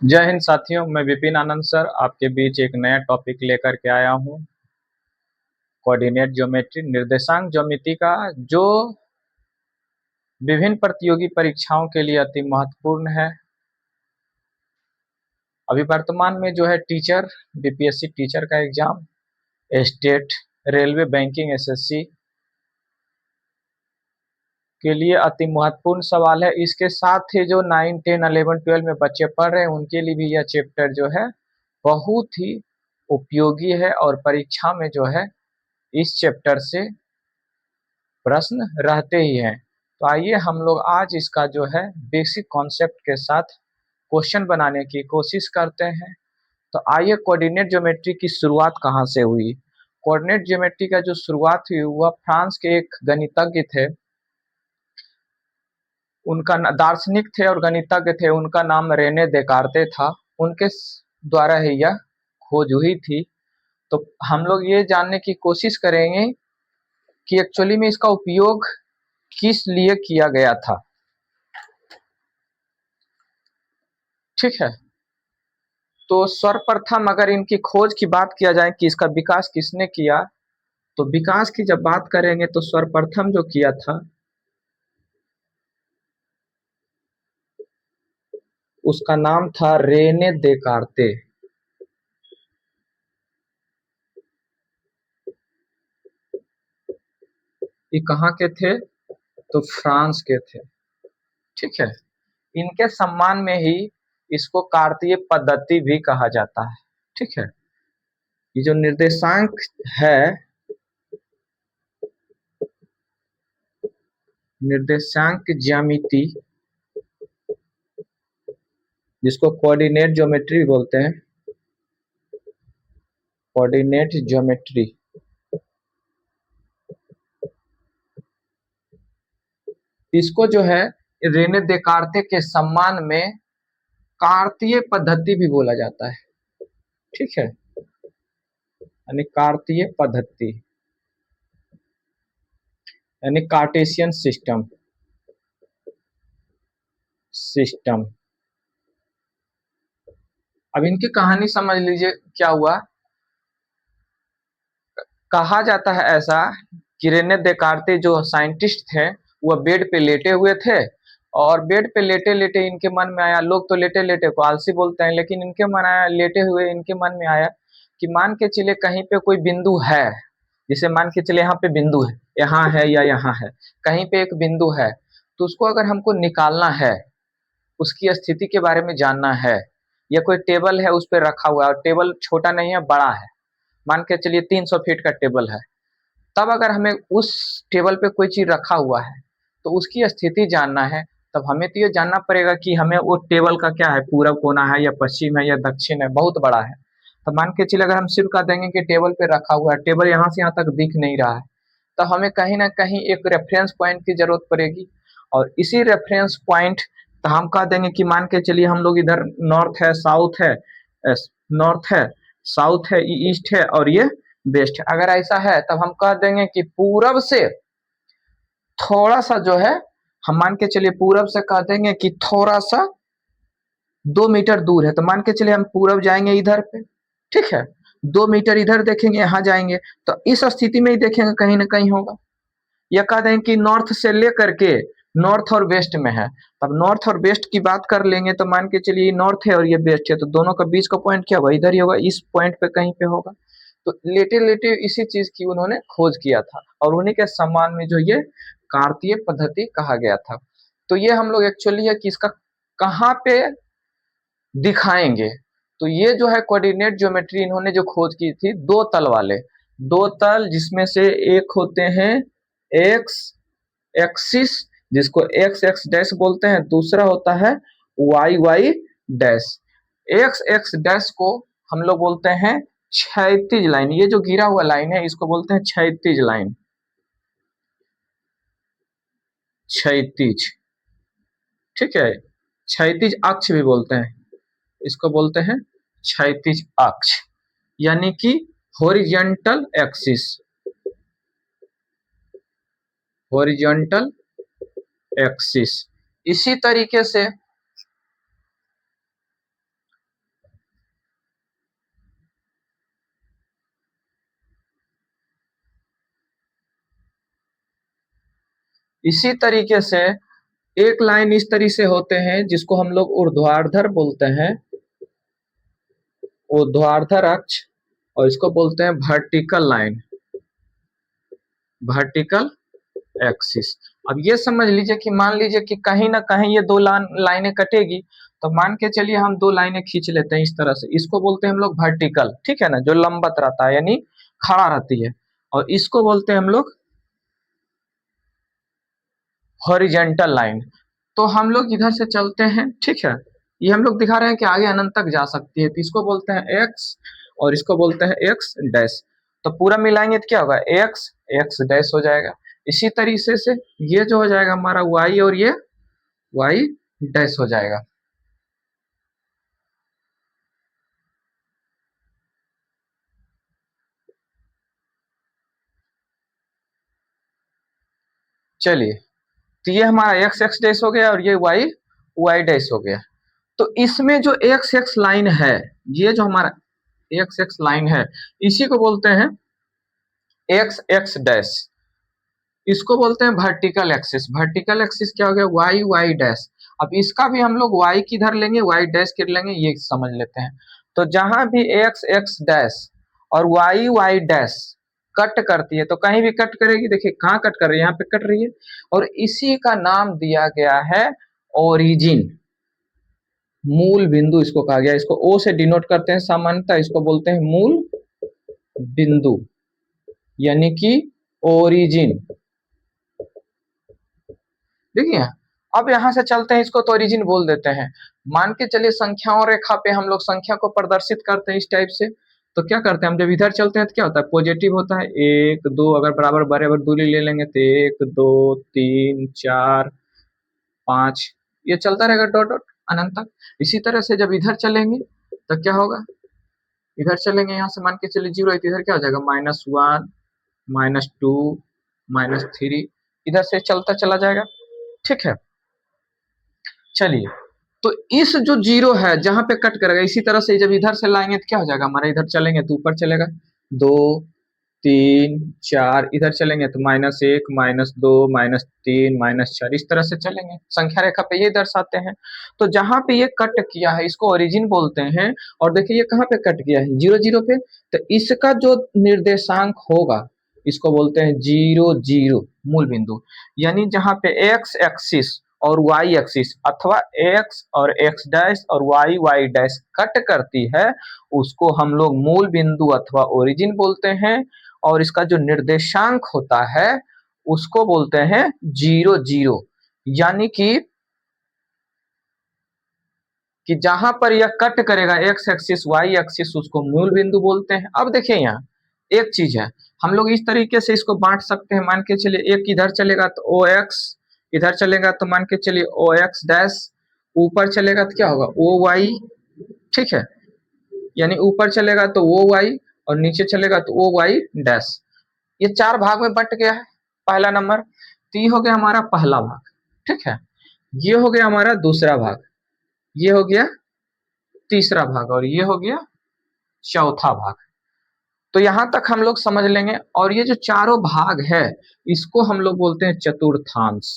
जय हिंद साथियों, मैं विपिन आनंद सर आपके बीच एक नया टॉपिक लेकर के आया हूँ। कोऑर्डिनेट ज्योमेट्री, निर्देशांक ज्यामिति का जो विभिन्न प्रतियोगी परीक्षाओं के लिए अति महत्वपूर्ण है। अभी वर्तमान में जो है टीचर, बीपीएससी टीचर का exam, state, railway, banking, SSC के लिए अति महत्वपूर्ण सवाल है। इसके साथ ही जो 9, 10, 11, 12 में बच्चे पढ़ रहे हैं उनके लिए भी यह चैप्टर जो है बहुत ही उपयोगी है और परीक्षा में जो है इस चैप्टर से प्रश्न रहते ही हैं। तो आइए हम लोग आज इसका जो है बेसिक कॉन्सेप्ट के साथ क्वेश्चन बनाने की कोशिश करते हैं। तो आइए, कोऑर्डिनेट ज्योमेट्री की शुरुआत कहाँ से हुई। कोऑर्डिनेट ज्योमेट्री का जो शुरुआत हुई वह फ्रांस के एक गणितज्ञ थे। उनका दार्शनिक थे और गणितज्ञ थे। उनका नाम रेने देकार्ते था। उनके द्वारा ही यह खोज हुई थी। तो हम लोग ये जानने की कोशिश करेंगे कि एक्चुअली में इसका उपयोग किस लिए किया गया था। ठीक है, तो सर्वप्रथम अगर इनकी खोज की बात किया जाए कि इसका विकास किसने किया, तो विकास की जब बात करेंगे तो सर्वप्रथम जो किया था उसका नाम था रेने देकार्ते। ये कहाँ के थे? तो फ्रांस के थे। ठीक है, इनके सम्मान में ही इसको कार्तीय पद्धति भी कहा जाता है। ठीक है, ये जो निर्देशांक है, निर्देशांक ज्यामिति, जिसको कोऑर्डिनेट ज्योमेट्री बोलते हैं, कोऑर्डिनेट ज्योमेट्री, इसको जो है रेने देकार्ते के सम्मान में कार्तीय पद्धति भी बोला जाता है। ठीक है, यानी कार्तीय पद्धति यानी कार्टेशियन सिस्टम। अब इनकी कहानी समझ लीजिए क्या हुआ। कहा जाता है ऐसा कि रेने देकार्ते जो साइंटिस्ट थे वह बेड पे लेटे हुए थे और बेड पे लेटे लेटे इनके मन में आया, लोग तो लेटे लेटे को आलसी बोलते हैं, लेकिन इनके मन आया, लेटे हुए इनके मन में आया कि मान के चले कहीं पे कोई बिंदु है, जिसे मान के चले यहाँ पे बिंदु है, यहाँ है या यहाँ है, कहीं पे एक बिंदु है, तो उसको अगर हमको निकालना है, उसकी स्थिति के बारे में जानना है, या कोई टेबल है उस पर रखा हुआ है और टेबल छोटा नहीं है, बड़ा है, मान के चलिए 300 फीट का टेबल है, तब अगर हमें उस टेबल पे कोई चीज रखा हुआ है तो उसकी स्थिति जानना है, तब हमें तो ये जानना पड़ेगा कि हमें वो टेबल का क्या है, पूरब कोना है या पश्चिम है या दक्षिण है, बहुत बड़ा है। तो मान के चलिए अगर हम सिर्फ कह देंगे कि टेबल पे रखा हुआ है, टेबल यहाँ से यहाँ तक दिख नहीं रहा है, तो हमें कहीं ना कहीं एक रेफरेंस पॉइंट की जरूरत पड़ेगी। और इसी रेफरेंस पॉइंट, तो हम कह देंगे कि मान के चलिए हम लोग इधर नॉर्थ है, साउथ है, नॉर्थ है, साउथ है, ईस्ट है और ये वेस्ट है। अगर ऐसा है तब हम कह देंगे कि पूरब से थोड़ा सा जो है, हम मान के चलिए पूरब से कह देंगे कि थोड़ा सा 2 मीटर दूर है, तो मान के चलिए हम पूरब जाएंगे इधर पे। ठीक है, 2 मीटर इधर देखेंगे, यहाँ जाएंगे, तो इस स्थिति में ही देखेंगे कहीं ना कहीं होगा। या कह दें कि नॉर्थ से लेकर के नॉर्थ और वेस्ट में है, तब नॉर्थ और वेस्ट की बात कर लेंगे, तो मान के चलिए ये नॉर्थ है और ये वेस्ट है, तो दोनों का बीच का पॉइंट क्या होगा, इधर ही होगा, इस पॉइंट पे कहीं पे होगा। तो लेटे लेटे इसी चीज की उन्होंने खोज किया था और उन्हीं के सम्मान में जो ये कार्तीय पद्धति कहा गया था। तो ये हम लोग एक्चुअली है कि इसका कहाँ पे दिखाएंगे। तो ये जो है कोऑर्डिनेट ज्योमेट्री इन्होंने जो खोज की थी, दो तल वाले, दो तल, जिसमें से एक होते हैं एक्स एक्सिस, जिसको एक्स एक्स डैश बोलते हैं, दूसरा होता है Y Y dash. X X dash को हम लोग बोलते हैं क्षैतिज लाइन, ये जो गिरा हुआ लाइन है इसको बोलते हैं क्षैतिज लाइन, क्षैतिज। ठीक है, क्षैतिज अक्ष भी बोलते हैं, इसको बोलते हैं क्षैतिज अक्ष, यानी कि हॉरिजॉन्टल एक्सिस, हॉरिजॉन्टल एक्सिस। इसी तरीके से इसी तरीके से एक लाइन इस तरीके से होते हैं जिसको हम लोग ऊर्ध्वाधर बोलते हैं, ऊर्ध्वाधर अक्ष, और इसको बोलते हैं वर्टिकल लाइन, वर्टिकल एक्सिस। अब ये समझ लीजिए कि मान लीजिए कि कहीं ना कहीं ये दो लाइनें कटेगी, तो मान के चलिए हम दो लाइनें खींच लेते हैं इस तरह से, इसको बोलते हैं हम लोग वर्टिकल, ठीक है ना, जो लंबत रहता है यानी खड़ा रहती है, और इसको बोलते हैं हम लोग हॉरिजेंटल लाइन। तो हम लोग इधर से चलते हैं, ठीक है, ये हम लोग दिखा रहे हैं कि आगे अनंत तक जा सकती है, तो इसको बोलते हैं एक्स और इसको बोलते हैं एक्स डैश। तो पूरा मिलाएंगे तो क्या होगा, एक्स एक्स डैश हो जाएगा। इसी तरीके से ये जो हो जाएगा हमारा वाई, और ये वाई डैश हो जाएगा। चलिए, तो ये हमारा एक्स एक्स डैश हो गया और ये वाई वाई डैश हो गया। तो इसमें जो एक्स एक्स लाइन है, ये जो हमारा एक्स एक्स लाइन है, इसी को बोलते हैं एक्स एक्स डैश। इसको बोलते हैं वर्टिकल एक्सिस। वर्टिकल एक्सिस क्या हो गया, वाई वाई डैश। अब इसका भी हम लोग वाई किधर लेंगे, वाई डैश किधर लेंगे, ये समझ लेते हैं। तो जहां भी एक्स एक्स डैश और वाई वाई डैश कट करती है, तो कहीं भी कट करेगी, देखिए कहाँ कट कर रही है, यहाँ पे कट रही है, और इसी का नाम दिया गया है ओरिजिन, मूल बिंदु इसको कहा गया। इसको ओ से डिनोट करते हैं सामान्यतः, इसको बोलते हैं मूल बिंदु, यानी कि ओरिजिन। देखिए, अब यहाँ से चलते हैं, इसको तो ओरिजिन बोल देते हैं। मान के चलिए संख्याओं रेखा पे हम लोग संख्या को प्रदर्शित करते हैं इस टाइप से। तो क्या करते हैं हम, जब इधर चलते हैं तो क्या होता है, पॉजिटिव होता है, एक दो, अगर बराबर बराबर दूरी ले लेंगे तो एक दो तीन चार पांच, ये चलता रहेगा डॉट डॉट अनंत तक। इसी तरह से जब इधर चलेंगे तो क्या होगा, इधर चलेंगे, यहाँ से मान के चलिए जीरो है, तो इधर क्या हो जाएगा, -1 -2 -3, इधर से चलता चला जाएगा, ठीक है। चलिए, तो इस जो जीरो है जहां पे कट करेगा, इसी तरह से जब इधर से लाएंगे तो क्या हो जाएगा हमारा, इधर चलेंगे तो ऊपर चलेगा, दो तीन चार, इधर चलेंगे तो -1 -2 -3 -4, इस तरह से चलेंगे, संख्या रेखा पे ये दर्शाते हैं। तो जहां पे ये कट किया है इसको ओरिजिन बोलते हैं। और देखिए ये कहाँ पे कट किया है, जीरो जीरो पे, तो इसका जो निर्देशांक होगा इसको बोलते हैं जीरो जीरो, मूल बिंदु। यानी जहां पे एक्स एक्सिस और वाई एक्सिस अथवा एक्स और एक्स डैश और वाई वाई डैश कट करती है, उसको हम लोग मूल बिंदु अथवा ओरिजिन बोलते हैं। और इसका जो निर्देशांक होता है उसको बोलते हैं जीरो जीरो। यानी कि जहां पर यह कट करेगा एक्स एक्सिस वाई एक्सिस, उसको मूल बिंदु बोलते हैं। अब देखिए यहाँ एक चीज है, हम लोग इस तरीके से इसको बांट सकते हैं, मान के चलिए एक इधर चलेगा तो ओ एक्स, इधर चलेगा तो मान के चलिए ओ एक्स डैश, ऊपर चलेगा तो क्या होगा ओ वाई, ठीक है, यानी ऊपर चलेगा तो ओ वाई और नीचे चलेगा तो ओ वाई डैश। ये चार भाग में बंट गया है, पहला नंबर। तो ये हो गया हमारा पहला भाग, ठीक है, ये हो गया हमारा दूसरा भाग, ये हो गया तीसरा भाग, और ये हो गया चौथा भाग। तो यहां तक हम लोग समझ लेंगे। और ये जो चारों भाग है इसको हम लोग बोलते हैं चतुर्थांश,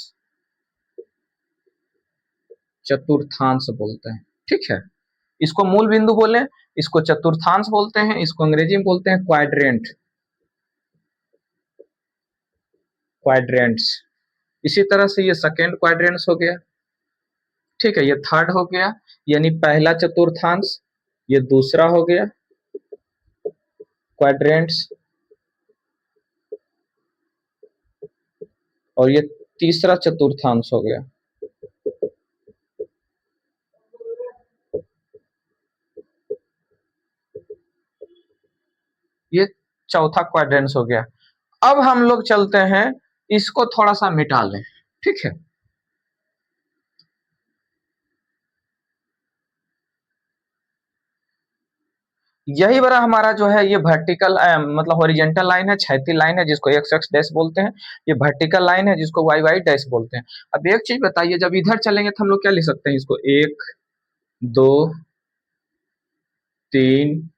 चतुर्थांश बोलते हैं, ठीक है। इसको मूल बिंदु बोले, इसको चतुर्थांश बोलते हैं, इसको अंग्रेजी में बोलते हैं क्वाड्रेंट, क्वाड्रेंट्स। इसी तरह से ये सेकेंड क्वाड्रेंट्स हो गया, ठीक है, ये थर्ड हो गया यानी पहला चतुर्थांश, ये दूसरा हो गया क्वाड्रेंट्स, और ये तीसरा चतुर्थांश हो गया। ये चौथा क्वाड्रेंट्स हो गया। अब हम लोग चलते हैं, इसको थोड़ा सा मिटा लें, ठीक है। यही बड़ा हमारा जो है ये वर्टिकल मतलब हॉरिजेंटल लाइन है, क्षैतिज लाइन है जिसको एक्स एक्स डैश बोलते हैं, ये वर्टिकल लाइन है जिसको वाई वाई डैश बोलते हैं। अब एक चीज बताइए, जब इधर चलेंगे तो हम लोग क्या लिख सकते हैं, इसको एक दो तीन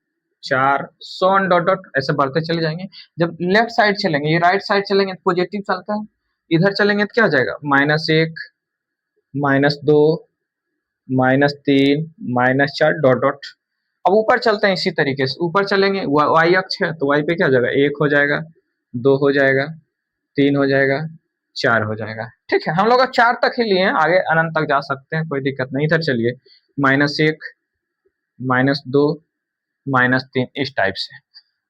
चार, सो ऑन डॉट डॉट ऐसे बढ़ते चले जाएंगे। जब लेफ्ट साइड चलेंगे, ये राइट साइड चलेंगे तो पॉजिटिव चलता है, इधर चलेंगे तो क्या हो जाएगा, -1, -2, -3, -4 डॉट डॉट। अब ऊपर चलते हैं इसी तरीके से, ऊपर चलेंगे, वाई अक्ष है तो वाई पे क्या हो जाएगा, 1 हो जाएगा, 2 हो जाएगा, 3 हो जाएगा, 4 हो जाएगा। ठीक है, हम लोग 4 तक ही लिए हैं, आगे अनंत तक जा सकते हैं, कोई दिक्कत नहीं। इधर चलिए, -1, -2, -3 इस टाइप से।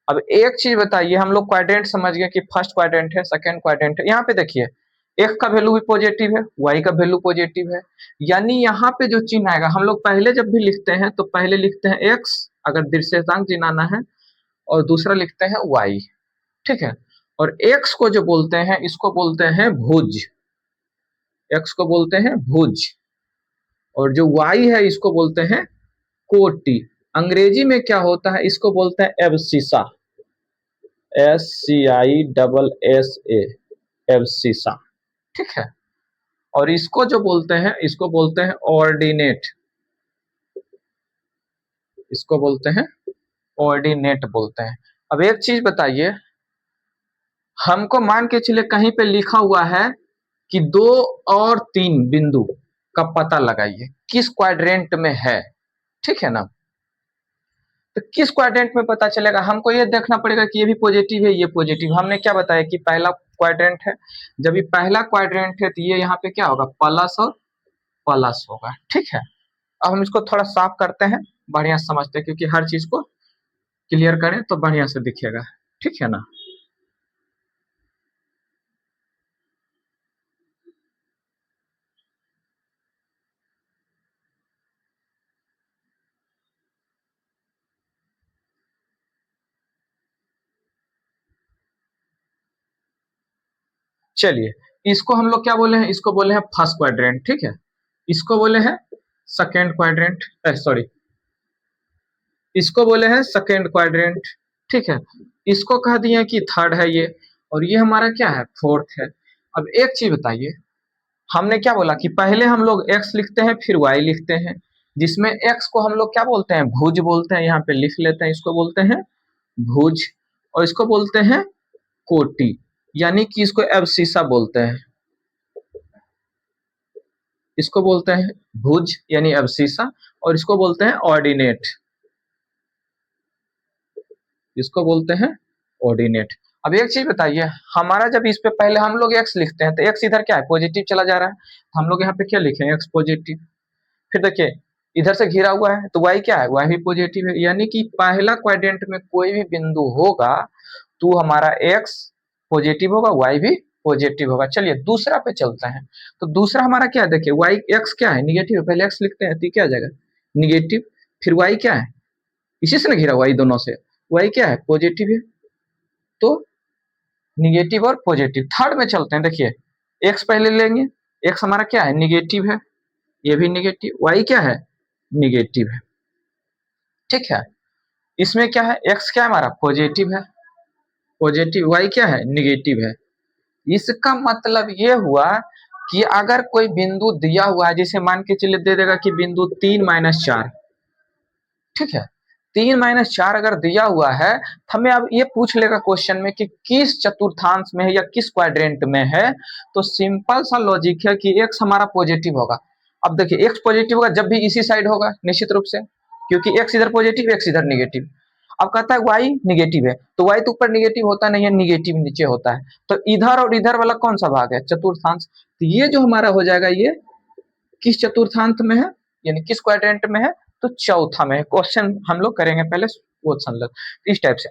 अब एक चीज बताइए, हम लोग क्वाड्रेंट समझ गए कि फर्स्ट क्वाड्रेंट है, सेकंड क्वाड्रेंट है। यहाँ पे देखिए, एक्स का वैल्यू भी पॉजिटिव है, वाई का वैल्यू पॉजिटिव है, यानी यहाँ पे जो चिन्ह आएगा, हम लोग पहले जब भी लिखते हैं तो पहले लिखते हैं एक्स अगर निर्देशांक गिनाना है, और दूसरा लिखते हैं वाई। ठीक है, और एक्स को जो बोलते हैं इसको बोलते हैं भुज, एक्स को बोलते हैं भुज, और जो वाई है इसको बोलते हैं कोटि। अंग्रेजी में क्या होता है, इसको बोलते हैं एब्सिसा, SCISSA, एब्सिसा। ठीक है, और इसको जो बोलते हैं इसको बोलते हैं ऑर्डिनेट, इसको बोलते हैं ऑर्डिनेट बोलते हैं। अब एक चीज बताइए, हमको मान के चलिए कहीं पे लिखा हुआ है कि 2 और 3 बिंदु का पता लगाइए किस क्वाड्रेंट में है। ठीक है ना, तो किस क्वाड्रेंट में पता चलेगा, हमको ये देखना पड़ेगा कि ये भी पॉजिटिव है, ये पॉजिटिव। हमने क्या बताया कि पहला क्वाड्रेंट है, जब ये पहला क्वाड्रेंट है तो ये यहाँ पे क्या होगा, प्लस और प्लस होगा। ठीक है, अब हम इसको थोड़ा साफ करते हैं, बढ़िया समझते हैं, क्योंकि हर चीज को क्लियर करें तो बढ़िया से दिखेगा। ठीक है ना, चलिए इसको हम लोग क्या बोले हैं, इसको बोले हैं फर्स्ट क्वाड्रेंट। ठीक है, इसको बोले हैं सेकेंड क्वाड्रेंट, सॉरी, इसको बोले हैं सेकेंड क्वाड्रेंट। ठीक है, इसको कह दिए कि थर्ड है ये, और ये हमारा क्या है, फोर्थ है। अब एक चीज बताइए, हमने क्या बोला कि पहले हम लोग एक्स लिखते हैं फिर वाई लिखते हैं, जिसमें एक्स को हम लोग क्या बोलते हैं, भुज बोलते हैं, यहाँ पे लिख लेते हैं, इसको बोलते हैं भुज, और इसको बोलते हैं कोटि, यानी कि इसको एब्सिसा बोलते हैं, इसको बोलते हैं भुज यानी एब्सिसा, और इसको बोलते हैं ऑर्डिनेट, इसको बोलते हैं ऑर्डिनेट। अब एक चीज बताइए, हमारा जब इस पे पहले हम लोग एक्स लिखते हैं तो एक्स इधर क्या है, पॉजिटिव चला जा रहा है, तो हम लोग यहाँ पे क्या लिखे, एक्स पॉजिटिव। फिर देखिए इधर से घिरा हुआ है तो वाई क्या है, वाई भी पॉजिटिव है, यानी कि पहला क्वाड्रेंट में कोई भी बिंदु होगा तो हमारा एक्स पॉजिटिव होगा, वाई भी पॉजिटिव होगा। चलिए दूसरा पे चलते हैं, तो दूसरा हमारा क्या है, देखिए वाई एक्स क्या है, निगेटिव है, पहले एक्स लिखते हैं तो क्या आ जाएगा, निगेटिव। फिर वाई क्या है, इसी से ना घिरा हुआ, दोनों से, वाई क्या है, पॉजिटिव है, तो निगेटिव और पॉजिटिव। थर्ड में चलते हैं, देखिए एक्स पहले लेंगे, एक्स हमारा क्या है, निगेटिव है, ये भी निगेटिव, वाई क्या है, निगेटिव है। ठीक है, इसमें क्या है, एक्स क्या है हमारा, पॉजिटिव है, पॉजिटिव, वाई क्या है, निगेटिव है। इसका मतलब ये हुआ कि अगर कोई बिंदु दिया हुआ है, जैसे मान के चलिए दे देगा कि बिंदु 3-4, ठीक है, 3-4 अगर दिया हुआ है, तो हमें अब ये पूछ लेगा क्वेश्चन में कि किस चतुर्थांश में है या किस क्वाड्रेंट में है, तो सिंपल सा लॉजिक है कि एक्स हमारा पॉजिटिव होगा। अब देखिए एक्स पॉजिटिव होगा जब भी इसी साइड होगा निश्चित रूप से, क्योंकि एक्स इधर पॉजिटिव, एक्स इधर निगेटिव। अब कहता है वाई निगेटिव है, तो वाई तो ऊपर निगेटिव होता नहीं है, निगेटिव नीचे होता है, तो इधर और इधर वाला कौन सा भाग है, चतुर्थांश। तो ये जो हमारा हो जाएगा, ये किस चतुर्थांश में है, यानी किस क्वाड्रेंट में है, तो चौथा में। क्वेश्चन हम लोग करेंगे पहले वो समझ लो इस टाइप से।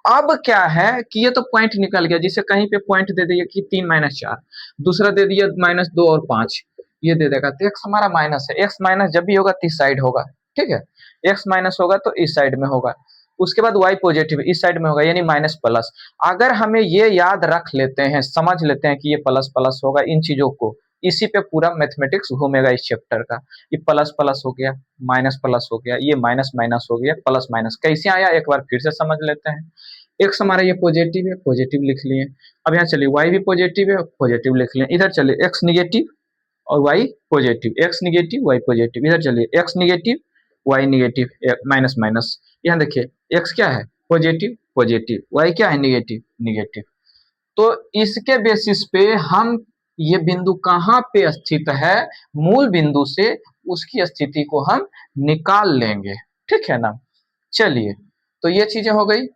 अब क्या है कि ये तो पॉइंट निकल गया, जिसे कहीं पे पॉइंट दे दिया कि 3-4, दूसरा दे दिया -2 और 5, ये दे देगा, तो एक्स हमारा माइनस है, एक्स माइनस जब भी होगा तो इस साइड होगा। ठीक है, एक्स माइनस होगा तो इस साइड में होगा, उसके बाद वाई पॉजिटिव इस साइड में होगा, यानी माइनस प्लस। अगर हमें ये याद रख लेते हैं, समझ लेते हैं कि ये प्लस प्लस होगा, इन चीजों को, इसी पे पूरा मैथमेटिक्स घूमेगा इस चैप्टर का। ये प्लस प्लस हो गया, माइनस प्लस हो गया, ये माइनस माइनस हो गया, प्लस माइनस कैसे आया एक बार फिर से समझ लेते हैं। एक्स हमारा ये पॉजिटिव है, पॉजिटिव लिख लिए। अब यहाँ चलिए वाई भी पॉजिटिव है, पॉजिटिव लिख लिए। इधर चलिए एक्स निगेटिव और Y positive, X negative Y positive. इधर चलिए X negative Y negative, minus minus. यहाँ देखिए एक्स क्या है, पॉजिटिव पॉजिटिव, वाई क्या है, निगेटिव निगेटिव। तो इसके बेसिस पे हम ये बिंदु कहाँ पे स्थित है, मूल बिंदु से उसकी स्थिति को हम निकाल लेंगे, ठीक है ना। चलिए, तो ये चीजें हो गई।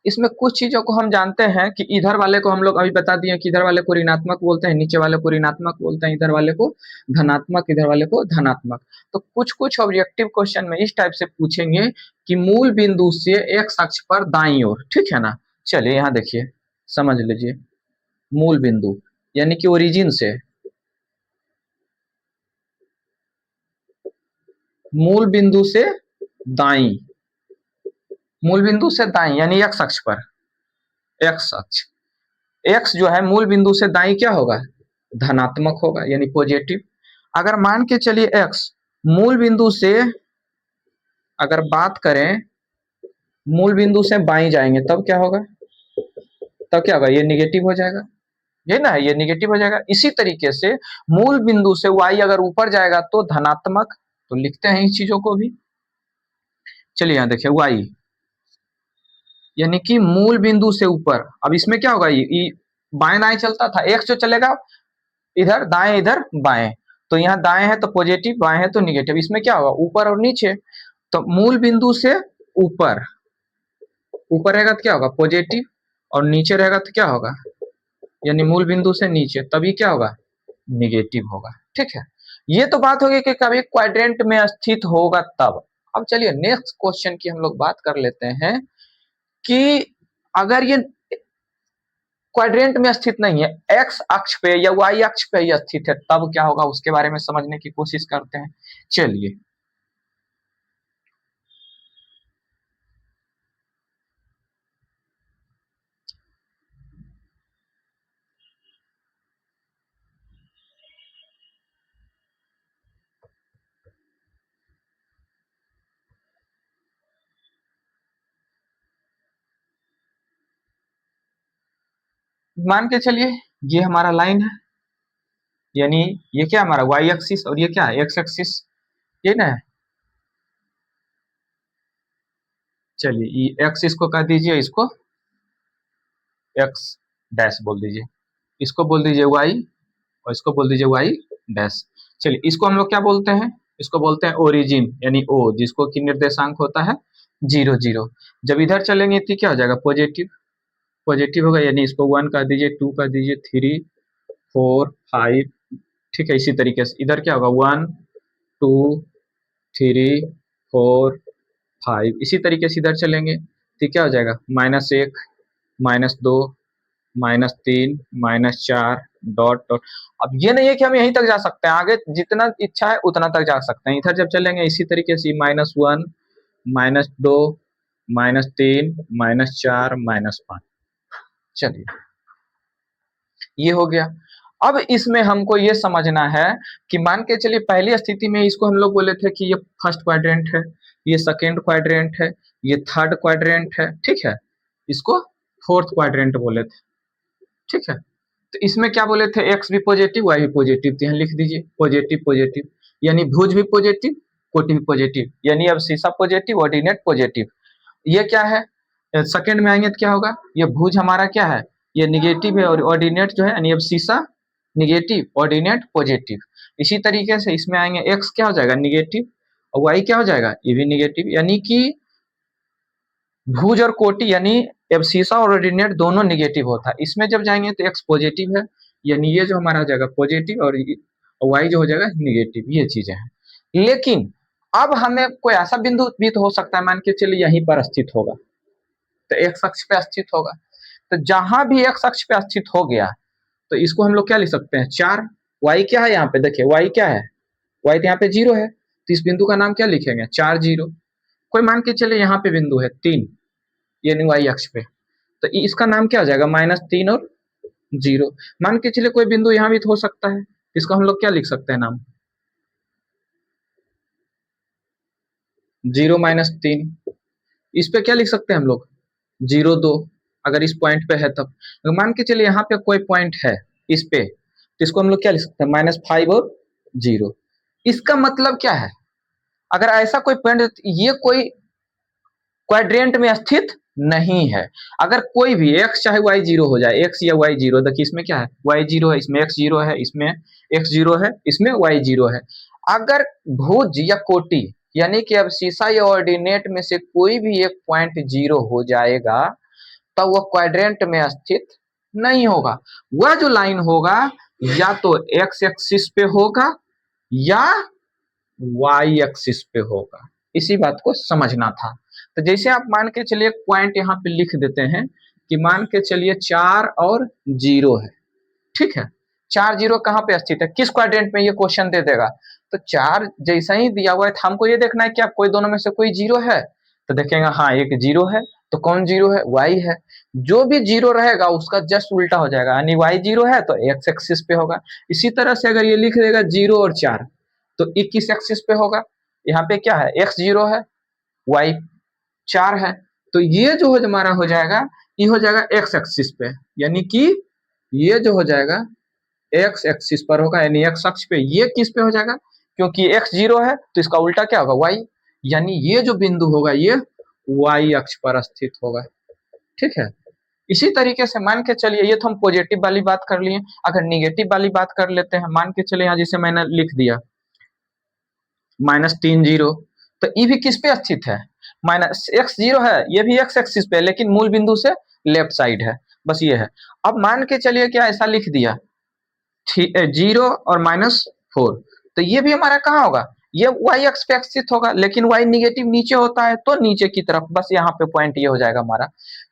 इसमें कुछ चीजों को हम जानते हैं कि इधर वाले को हम लोग अभी बता दिए कि इधर वाले को ऋणात्मक बोलते हैं, नीचे वाले को ऋणात्मक बोलते हैं, इधर वाले को धनात्मक, इधर वाले को धनात्मक। तो कुछ कुछ ऑब्जेक्टिव क्वेश्चन में इस टाइप से पूछेंगे कि मूल बिंदु से एक्स अक्ष पर दाईं ओर, ठीक है ना। चलिए यहाँ देखिए, समझ लीजिए, मूल बिंदु यानी कि ओरिजिन से, मूल बिंदु से दाईं, मूल बिंदु से दाईं यानी एक्स अक्ष पर, एक्स अक्ष, एक्स जो है मूल बिंदु से दाईं क्या होगा, धनात्मक होगा यानी पॉजिटिव। अगर मान के चलिए एक्स मूल बिंदु से, अगर बात करें मूल बिंदु से बाईं जाएंगे तब क्या होगा, तब क्या होगा, ये निगेटिव हो जाएगा, ये ना, ये निगेटिव हो जाएगा। इसी तरीके से मूल बिंदु से वाई अगर ऊपर जाएगा तो धनात्मक, तो लिखते हैं इस चीजों को भी। चलिए यहाँ देखिए, वाई यानी कि मूल बिंदु से ऊपर, अब इसमें क्या होगा, ये बाएं दाएं चलता था, एक्स जो चलेगा इधर दाएं इधर बाएं, तो यहाँ दाएं है तो पॉजिटिव, बाएं है तो निगेटिव, इसमें क्या होगा ऊपर और नीचे। तो मूल बिंदु से ऊपर, ऊपर रहेगा तो क्या होगा पॉजिटिव, और नीचे रहेगा तो क्या होगा, यानी मूल बिंदु से नीचे, तभी क्या होगा, निगेटिव होगा, ठीक है। ये तो बात होगी कि कभी क्वाड्रेंट में स्थित होगा तब। अब चलिए नेक्स्ट क्वेश्चन की हम लोग बात कर लेते हैं कि अगर ये क्वाड्रेंट में स्थित नहीं है, एक्स अक्ष पे या वाई अक्ष पे ही स्थित है, तब क्या होगा उसके बारे में समझने की कोशिश करते हैं। चलिए, मान के चलिए ये हमारा लाइन है, यानी ये क्या हमारा वाई एक्सिस और ये क्या है एक्स एक्सिस, ये ना है। चलिए ये एक्स इसको कह दीजिए, इसको एक्स डैश बोल दीजिए, इसको बोल दीजिए वाई, और इसको बोल दीजिए वाई डैश। चलिए इसको हम लोग क्या बोलते हैं, इसको बोलते हैं ओरिजिन यानी ओ, जिसको कि निर्देशांक होता है 0 0। जब इधर चलेंगे तो क्या हो जाएगा पॉजिटिव, पॉजिटिव होगा, यानी इसको 1 कर दीजिए, 2 कर दीजिए, 3 4 5, ठीक है। इसी तरीके से इधर क्या होगा 1 2 3 4 5, इसी तरीके से इधर चलेंगे तो क्या हो जाएगा -1 -2 -3 -4 डॉट डॉट। अब ये नहीं है कि हम यहीं तक जा सकते हैं, आगे जितना इच्छा है उतना तक जा सकते हैं। इधर जब चलेंगे इसी तरीके से -1 -2 -3 -4 -5। चलिए ये हो गया। अब इसमें हमको ये समझना है कि मान के चलिए पहली स्थिति में इसको हम लोग बोले थे कि ये फर्स्ट क्वाड्रेंट है, ये सेकेंड क्वाड्रेंट है, ये थर्ड क्वाड्रेंट है, ठीक है। इसको फोर्थ क्वाड्रेंट बोले थे, ठीक है। तो इसमें क्या बोले थे, एक्स भी पॉजिटिव वाई भी पॉजिटिव, तो यहाँ लिख दीजिए पॉजिटिव पॉजिटिव, यानी भुज भी पॉजिटिव कोटि भी पॉजिटिव, यानी अब शीशा पॉजिटिव ऑर्डिनेट पॉजिटिव। ये क्या है, सेकंड में आएंगे तो क्या होगा, ये भुज हमारा क्या है, ये निगेटिव है, और ऑर्डिनेट जो है यानी अब शीशा निगेटिव ऑर्डिनेट पॉजिटिव। इसी तरीके से इसमें आएंगे एक्स क्या हो जाएगा निगेटिव, और वाई क्या हो जाएगा ये भी निगेटिव, यानी कि भुज और कोटि यानी एब्सिसा और ऑर्डिनेट दोनों निगेटिव होता है। इसमें जब जाएंगे तो एक्स पॉजिटिव है, यानी ये जो हमारा हो जाएगा पॉजिटिव, और वाई जो हो जाएगा निगेटिव, ये चीजें हैं। लेकिन अब हमें कोई ऐसा बिंदु भी तो हो सकता है, मान के चलिए यहीं पर स्थित होगा, तो एक्स अक्ष पे स्थित होगा, तो जहां भी एक्स अक्ष पे स्थित हो गया तो इसको हम लोग क्या लिख सकते हैं 4। वाई क्या है यहाँ पे, देखिए वाई क्या है, वाई तो यहाँ पे 0 है, तो इस बिंदु का नाम क्या लिखेंगे 4 0। कोई मान के चलिए यहाँ पे बिंदु है 3, यानी वाई अक्ष पे, तो इसका नाम क्या हो जाएगा -3 और 0। मान के चलिए कोई बिंदु यहाँ भी तो हो सकता है, इसको हम लोग क्या लिख सकते हैं नाम 0 -3। इस पे क्या लिख सकते हैं हम लोग 0 2, अगर इस पॉइंट पे है तब। मान के चलिए यहाँ पे कोई पॉइंट है इस पे, तो इसको हम लोग क्या लिख सकते हैं -5 और 0। इसका मतलब क्या है, अगर ऐसा कोई पॉइंट, ये कोई क्वाड्रेंट में स्थित नहीं है। अगर कोई भी x चाहे y जीरो हो जाए, x या y जीरो, देखिए इसमें क्या है, y जीरो है, इसमें x जीरो है, इसमें x जीरो है, इसमें y जीरो है। अगर भुज या कोटि यानी कि अब सीसा या ऑर्डिनेट में से कोई भी एक पॉइंट जीरो हो जाएगा तो वह क्वाड्रेंट में स्थित नहीं होगा। वह जो लाइन होगा या तो x एक्सिस पे होगा या y एक्सिस पे होगा। इसी बात को समझना था। तो जैसे आप मान के चलिए पॉइंट यहाँ पे लिख देते हैं कि मान के चलिए 4 और 0 है, ठीक है। 4 0 कहाँ पे स्थित है, किस क्वाड्रेंट में, ये क्वेश्चन दे देगा। तो 4 जैसा ही दिया हुआ है तो हमको ये देखना है क्या कोई दोनों में से कोई जीरो है, तो देखेंगे हाँ एक जीरो है, तो कौन जीरो है, y है। जो भी जीरो रहेगा उसका जस्ट उल्टा हो जाएगा, यानी y जीरो है तो x एक्सिस पे होगा। इसी तरह से अगर ये लिख देगा 0 और 4 तो 21 एक्सिस पे होगा। यहाँ पे क्या है, x जीरो है, y 4 है, तो ये जो हमारा हो जाएगा, ये हो जाएगा x एक्सिस पे, यानी कि ये जो हो जाएगा x एक्सिस पर होगा, यानी x अक्ष पे। ये किस पे हो जाएगा, क्योंकि x जीरो है तो इसका उल्टा क्या होगा, y, यानी ये जो बिंदु होगा ये y अक्ष पर स्थित होगा, ठीक है। इसी तरीके से मान के चलिए, ये तो हम पॉजिटिव वाली बात कर लिए। अगर निगेटिव वाली बात कर लेते हैं, मान के चलिए यहाँ जैसे मैंने लिख दिया -3 0, तो ये भी किस पे स्थित है, माइनस x जीरो है, ये भी x एक्सिस पे, लेकिन मूल बिंदु से लेफ्ट साइड है, बस ये है। अब मान के चलिए क्या ऐसा लिख दिया 0 और -4, तो ये भी हमारा कहाँ होगा, ये y अक्ष पे स्थित होगा, लेकिन y निगेटिव नीचे होता है तो नीचे की तरफ, बस यहाँ पे पॉइंट ये हो जाएगा हमारा।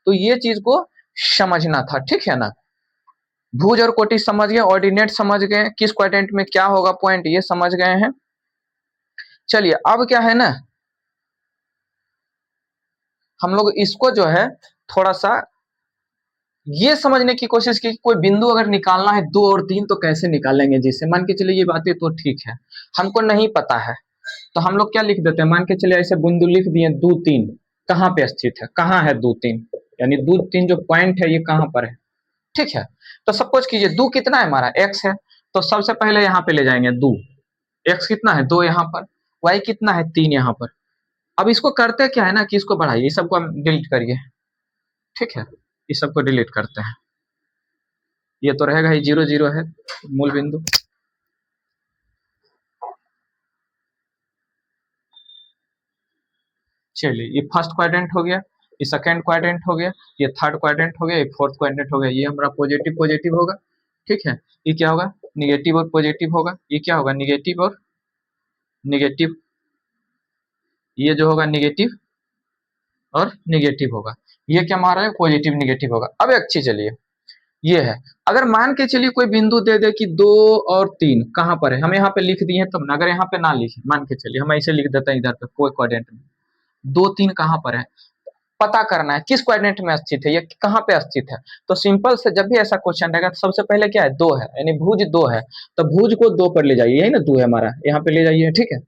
तो ये चीज को समझना था, ठीक है ना। भुज और कोटि समझ गए, ऑर्डिनेट समझ गए, किस क्वाड्रेंट में क्या होगा पॉइंट ये समझ गए हैं। चलिए अब क्या है ना, हम लोग इसको जो है थोड़ा सा ये समझने की कोशिश की, कोई बिंदु अगर निकालना है 2 और 3 तो कैसे निकालेंगे। जैसे मान के चलिए ये बातें तो ठीक है, हमको नहीं पता है तो हम लोग क्या लिख देते हैं, मान के चलिए ऐसे बिंदु लिख दिए 2 3, कहाँ पे स्थित है, कहाँ है 2 3, यानी 2 3 जो पॉइंट है ये कहाँ पर है, ठीक है। तो सपोज कीजिए 2 कितना है हमारा, x है, तो सबसे पहले यहाँ पे ले जाएंगे 2, x कितना है 2 यहाँ पर, y कितना है 3 यहाँ पर। अब इसको करते क्या है ना कि इसको बढ़ाइए, इस सबको डिलीट करिए, ठीक है, इस सबको डिलीट करते हैं। ये तो रहेगा ही 0 0 है मूल बिंदु। चलिए ये फर्स्ट क्वाड्रेंट हो गया, ये सेकंड क्वाड्रेंट हो गया, ये थर्ड क्वाड्रेंट हो गया, ये फोर्थ क्वाड्रेंट हो गया। ये हमारा पॉजिटिव पॉजिटिव होगा, ठीक है। ये क्या होगा, निगेटिव और पॉजिटिव होगा। ये क्या होगा, निगेटिव और निगेटिव, ये जो होगा निगेटिव और निगेटिव होगा। ये क्या हमारा है, पॉजिटिव निगेटिव होगा। अब एक चीज चलिए ये है, अगर मान के चलिए कोई बिंदु दे दे कि 2 और 3 कहाँ पर है, हम यहाँ पे लिख दिए हैं, तब ना, अगर यहाँ पे ना लिखे, मान के चलिए हम ऐसे लिख देते हैं इधर पे कोई क्वाड्रेंट में 2 3 कहाँ पर है, पता करना है किस क्वाड्रेंट में स्थित है, ये कहाँ पे स्थित है। तो सिंपल से जब भी ऐसा क्वेश्चन रहेगा तो सबसे पहले क्या है, 2 है, यानी भुज 2 है, तो भुज को 2 पर ले जाइए, यही ना 2 है हमारा, यहाँ पे ले जाइए, ठीक है।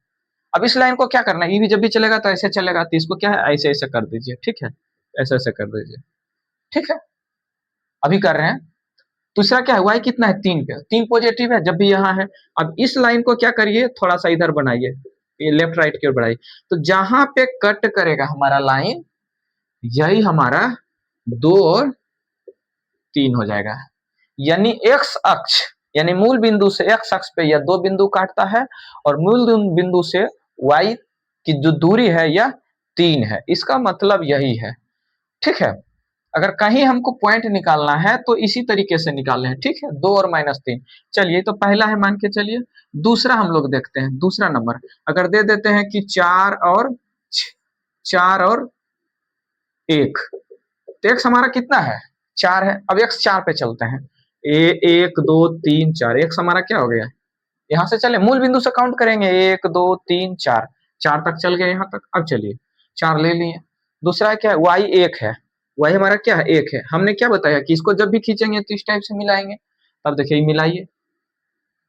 अब इस लाइन को क्या करना है, ये भी जब भी चलेगा तो ऐसे चलेगा, तो इसको क्या है ऐसे ऐसे कर दीजिए, ठीक है, ऐसे ऐसे कर दीजिए, ठीक है। अभी कर रहे हैं। दूसरा क्या है, y कितना है 3 पे, 3 पॉजिटिव है जब भी यहाँ है। अब इस लाइन को क्या करिए, थोड़ा सा इधर बनाइए, ये लेफ्ट राइट की ओर बढ़ाइए, तो जहां पे कट करेगा हमारा लाइन यही हमारा 2 और 3 हो जाएगा। यानी x अक्ष, यानी मूल बिंदु से x अक्ष पे यह 2 बिंदु काटता है और मूल बिंदु से y की जो दूरी है यह 3 है। इसका मतलब यही है, ठीक है। अगर कहीं हमको पॉइंट निकालना है तो इसी तरीके से निकालना है, ठीक है, 2 और -3। चलिए तो पहला है, मान के चलिए। दूसरा हम लोग देखते हैं, दूसरा नंबर अगर दे देते हैं कि 4 और 1, तो x हमारा कितना है, 4 है। अब x 4 पे चलते हैं, 1 2 3 4, x हमारा क्या हो गया, यहाँ से चले मूल बिंदु से काउंट करेंगे, 1 2 3 4, 4 तक चल गए यहाँ तक। अब चलिए 4 ले लिए। दूसरा क्या है, y 1 है, y हमारा क्या है 1 है। हमने क्या बताया कि इसको जब भी खींचेंगे तो इस टाइप से मिलाएंगे। तब देखिए मिलाइए,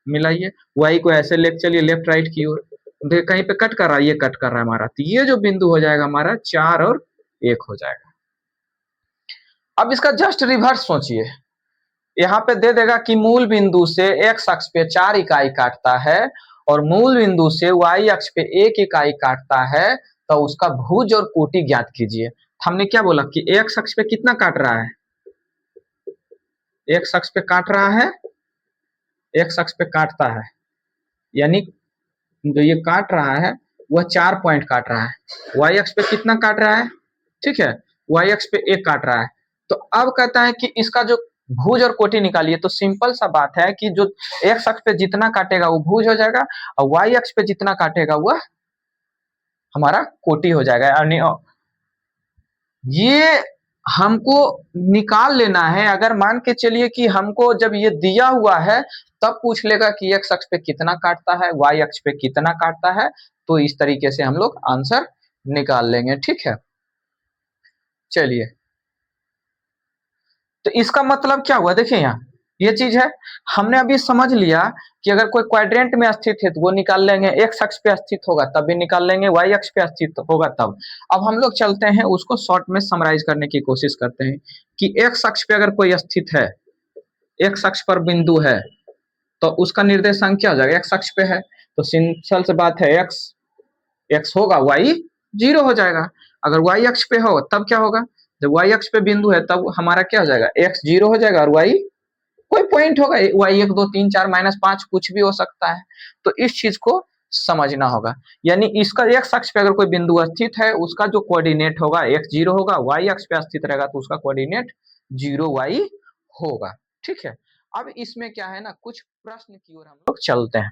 मिलाइए, y को ऐसे लेके चलिए लेफ्ट राइट की ओर, देखिए कहीं पे कट कर रहा है, ये कट कर रहा है हमारा, तो ये जो बिंदु हो जाएगा हमारा 4 और 1 हो जाएगा। अब इसका जस्ट रिवर्स सोचिए, यहाँ पे दे देगा कि मूल बिंदु से x अक्ष पे 4 इकाई काटता है और मूल बिंदु से y अक्ष पे 1 इकाई काटता है, तो उसका भुज और कोटि ज्ञात कीजिए। हमने क्या बोला कि एक्स अक्ष पे कितना काट रहा है, एक्स अक्ष पे काट रहा है, एक्स अक्ष पे काटता है, यानी जो ये काट रहा है वह 4 पॉइंट काट रहा है। वाई अक्ष पे कितना काट रहा है, ठीक है, वाई अक्ष पे 1 काट रहा है। तो अब कहता है कि इसका जो भुज और कोटि निकालिए। तो सिंपल सा बात है कि जो एक्स अक्ष पे जितना काटेगा वो भुज हो जाएगा और वाई अक्ष पे जितना काटेगा वह हमारा कोटि हो जाएगा। यानी ये हमको निकाल लेना है। अगर मान के चलिए कि हमको जब ये दिया हुआ है तब पूछ लेगा कि एक्स अक्ष पे कितना काटता है, वाई अक्ष पे कितना काटता है, तो इस तरीके से हम लोग आंसर निकाल लेंगे। ठीक है, चलिए, तो इसका मतलब क्या हुआ, देखिए यहाँ ये चीज है, हमने अभी समझ लिया कि अगर कोई क्वाड्रेंट में स्थित है तो वो निकाल लेंगे, एक्स अक्ष पे स्थित होगा तब भी निकाल लेंगे, वाई अक्ष पे स्थित होगा तब। अब हम लोग चलते हैं उसको शॉर्ट में समराइज करने की कोशिश करते हैं कि एक्स अक्ष पे अगर कोई स्थित है, एक्स अक्ष पर बिंदु है, तो उसका निर्देशांक क्या हो जाएगा, एक्स अक्ष पे है तो सिंपल सी बात है, एक्स एक्स होगा, वाई जीरो हो जाएगा। अगर वाई अक्ष पे हो तब क्या होगा, जब वाई अक्ष पे बिंदु है तब हमारा क्या हो जाएगा, एक्स जीरो हो जाएगा और वाई कोई पॉइंट होगा, वाई 1 2 3 4 -5 कुछ भी हो सकता है। तो इस चीज को समझना होगा। यानी इसका एक्स अक्ष पे अगर कोई बिंदु स्थित है उसका जो कोऑर्डिनेट होगा एक्स जीरो होगा, वाई अक्ष पे स्थित रहेगा तो उसका कोऑर्डिनेट जीरो वाई होगा। ठीक है, अब इसमें क्या है ना, कुछ प्रश्न की ओर हम लोग चलते हैं।